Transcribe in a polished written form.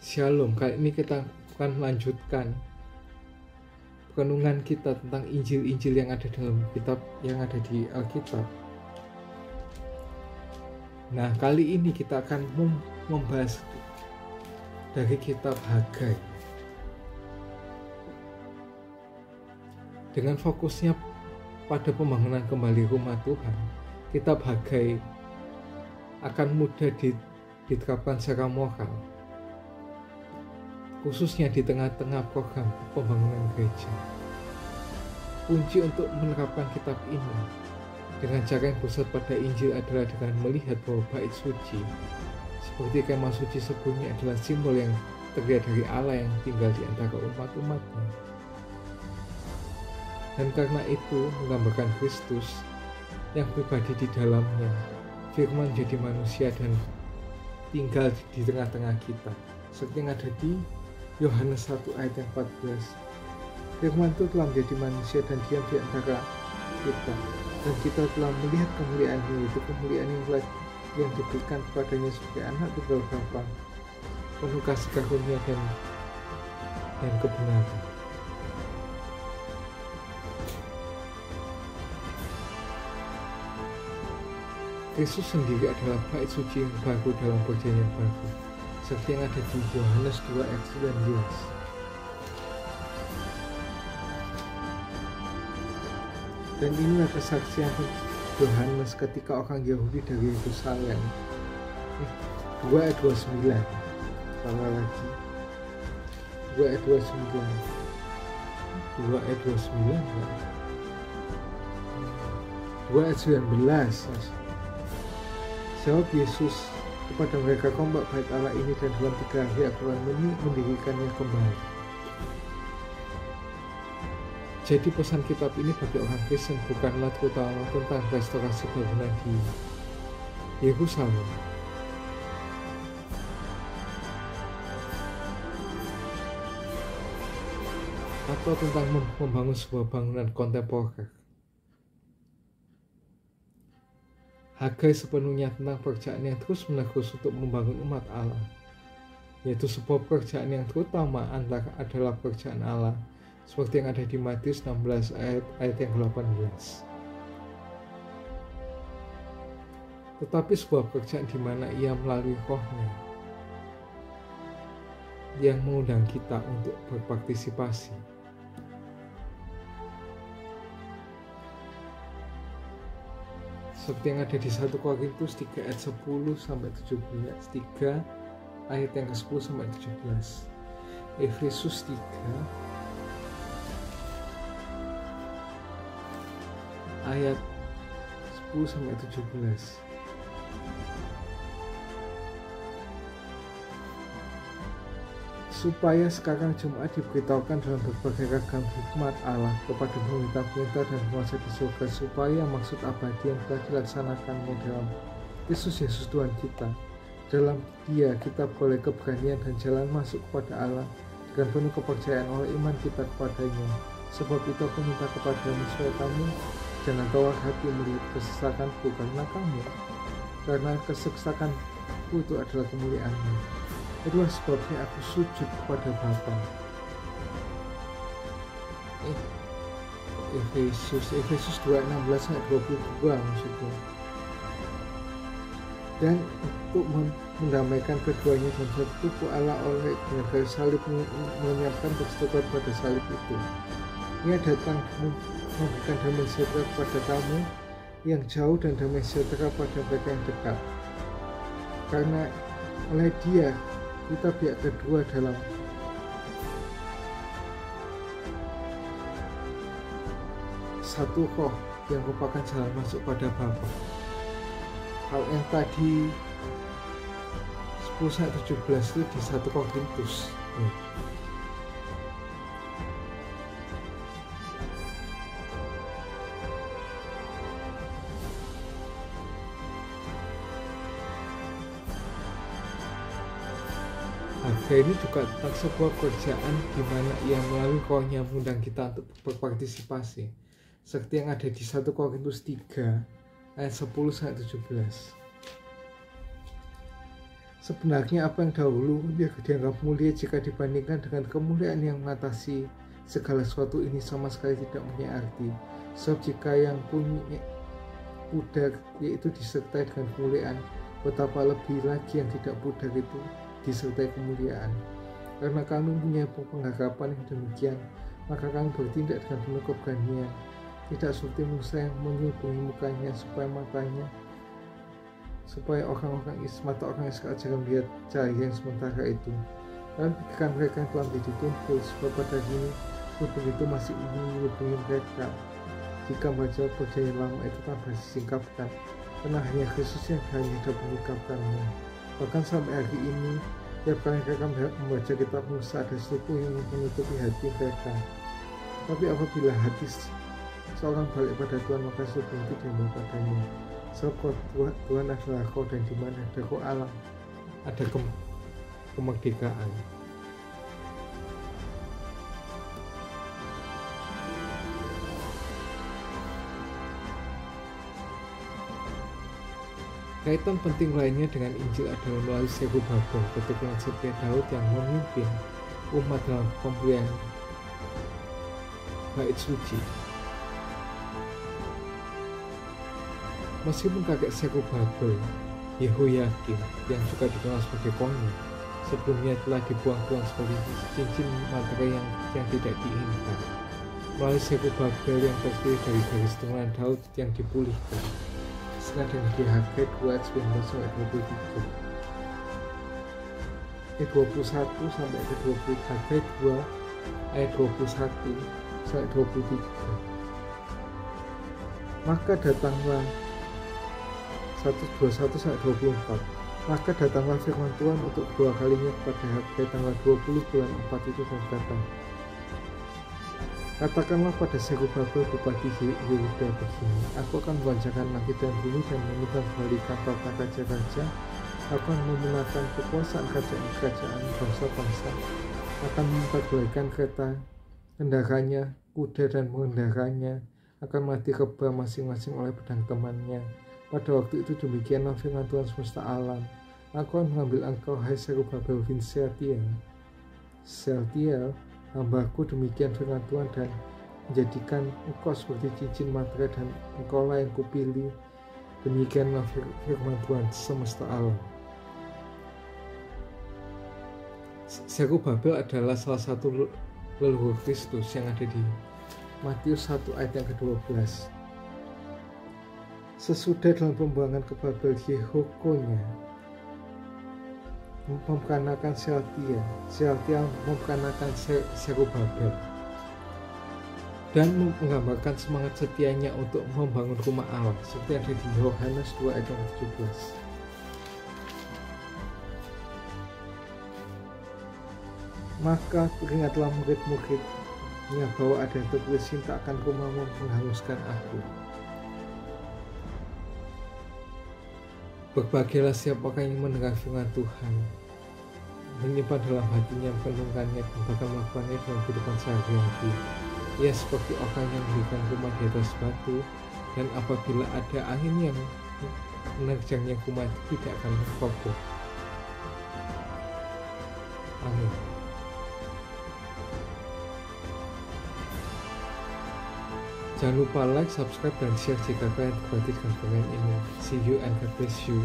Shalom, kali ini kita akan melanjutkan renungan kita tentang Injil-Injil yang ada dalam kitab, yang ada di Alkitab. Nah, kali ini kita akan membahas dari kitab Hagai. Dengan fokusnya pada pembangunan kembali rumah Tuhan, kitab Hagai akan mudah diterapkan secara moral, khususnya di tengah-tengah program pembangunan gereja. Kunci untuk menerapkan kitab ini dengan cara yang pusat pada Injil adalah dengan melihat bahwa bait suci seperti kemah suci sebelumnya adalah simbol yang terlihat dari Allah yang tinggal di antara umat-umatnya. Dan karena itu menggambarkan Kristus yang pribadi di dalamnya. Firman jadi manusia dan tinggal di tengah-tengah kita, seperti yang ada di Yohanes 1 ayat yang 14. Firman itu telah menjadi manusia dan diam di antara kita, dan kita telah melihat kemuliaan-Nya, yaitu kemuliaan yang diberikan kepadanya sebagai anak tunggal Bapa, penuh kasih karunia dan kebenaran. Kristus sendiri adalah bait suci yang baru dalam perjanjian baru, seperti yang ada di Yohanes 2 ayat 19. Dan inilah kesaksian Yohanes ketika orang Yahudi dari Yerusalem. 2 ayat 29. Salah lagi. 2 ayat 29. 2 ayat 29. 2 ayat 19. Jawab Yesus kepada mereka, "Kombak bait Allah ini dan dalam 3 hari aku akan mendirikannya kembali." Jadi pesan kitab ini bagi orang Kristen bukanlah terutama tentang restorasi bangunan di Yerusalem, atau tentang membangun sebuah bangunan kontemporer. Hagai sepenuhnya tentang pekerjaan yang terus-menerus untuk membangun umat Allah, yaitu sebuah pekerjaan yang terutama adalah pekerjaan Allah, seperti yang ada di Matius 16 ayat yang 18. Tetapi sebuah pekerjaan di mana Ia melalui Roh-Nya yang mengundang kita untuk berpartisipasi. Seperti yang ada di 1 Korintus 3 ayat 10 sampai 17, 3 ayat yang ke-10 sampai 17. Efesus 3 ayat 10 sampai 17. Supaya sekarang Jumat diberitahukan dalam berbagai ragam hikmat Allah kepada pemerintah-pemerintah dan penguasa di surga, supaya maksud abadi yang telah dilaksanakannya dalam Kristus Yesus Tuhan kita. Dalam Dia kita boleh keberanian dan jalan masuk kepada Allah dengan penuh kepercayaan oleh iman kita kepadanya. Sebab itu aku minta kepadamu supaya kamu jangan tawar hati melihat kesesakanku karena kesesakanku itu adalah kemuliaan-Mu. Itulah sebabnya aku sujud kepada Bapa. Efesus 2:16 ayat 22 maksudnya. Dan untuk mendamaikan keduanya dalam satu tubuh Allah oleh dengan kayu salib menyiapkan persetujuan pada salib itu. Ia datang memberikan damai sejahtera kepada kamu yang jauh dan damai sejahtera pada mereka yang dekat. Karena oleh Dia kita pihak kedua dalam satu roh yang merupakan jalan masuk pada Bapa. Hal yang tadi 10:17 itu di 1 Korintus. Hagai ini juga tentang sebuah pekerjaan di mana Ia melalui Roh-Nya mengundang kita untuk berpartisipasi, seperti yang ada di 1 Korintus 3 ayat 10 sampai 17. Sebenarnya apa yang dahulu dia dianggap mulia jika dibandingkan dengan kemuliaan yang mengatasi segala sesuatu ini sama sekali tidak punya arti. Sebab jika yang punya pudar yaitu disertai dengan kemuliaan, betapa lebih lagi yang tidak pudar itu disertai kemuliaan. Karena kami punya pengharapan yang demikian, maka kami bertindak dengan penuh keberanian, tidak seperti Musa yang menyelubungi mukanya supaya mata orang Israel jangan melihat cahaya yang sementara itu. Dan pikiran mereka yang telah menjadi tumpul, sebab pada ini tubuh itu masih menyelubungi mereka. Jika membaca perjanjian lama itu tanpa disingkapkan, karena hanya Kristus yang hanya dapat menyingkapkannya. Bahkan sampai hari ini, tiap kali mereka membaca kitab Musa, ada sesuatu yang menutupi hati mereka. Tapi apabila hati seorang balik pada Tuhan, maka sesuatu itu diambil padanya. Sebab Tuhan adalah Roh, dan di mana ada Roh Allah, ada kemerdekaan. Kaitan penting lainnya dengan Injil adalah melalui Zerubabel, keturunan setia Daud yang memimpin umat dalam pemberian bait suci. Meskipun kakek Zerubabel, Yehoyakim, yang juga dikenal sebagai konyol, sebelumnya telah dibuang-buang seperti cincin materai yang tidak diinginkan. Melalui Zerubabel yang terdiri dari garis keturunan Daud yang dipulihkan. Dengan di Hagai 2 ayat 19 sampai 23, ayat 21 sampai ayat 23, Hagai 2 ayat 21 sampai 23. Maka datanglah 121 sampai 24. Maka datanglah firman Tuhan untuk dua kalinya kepada Hagai tanggal 20 bulan 4 itu, dan kata, katakanlah pada Zerubabel bupati Yehuda begini, aku akan membacakan langit dan bumi dan memutar balikan tata raja-raja, aku akan memenangkan kekuasaan kerajaan bangsa-bangsa, akan memutar balikan kereta kendaranya, kuda dan pengendaranya, akan mati kebal masing-masing oleh pedang temannya. Pada waktu itu demikianlah firman Tuhan semesta alam, aku akan mengambil engkau, hai Zerubabel bin Sealtiel, hambaku, demikian firman Tuhan, dan menjadikan engkau seperti cincin materai, dan engkaulah yang kupilih. Demikianlah firman Tuhan semesta alam. Zerubabel adalah salah satu leluhur Kristus yang ada di Matius 1 ayat yang ke-12. Sesudah dalam pembuangan ke Babel, Yehokonya memperanakan Sealtiel memperanakan Zerubabel, dan menggambarkan semangat setianya untuk membangun rumah Allah, seperti ada di Yohanes 2 ayat 17. Maka peringatlah murid-muridnya bahwa ada yang tertulis, cinta akan rumahmu menghanguskan aku. Berbahagialah siapa orang yang mendengar firman Tuhan, menyimpan dalam hatinya, merenungkannya, dan bahkan melakukannya dalam kehidupan sehari-hari. Ia seperti orang yang mendirikan rumah di atas batu, dan apabila ada angin yang menerjangnya, rumah itu tidak akan roboh. Amin. Jangan lupa like, subscribe, dan share jika kalian terbantu dengan konten ini. See you and God bless you.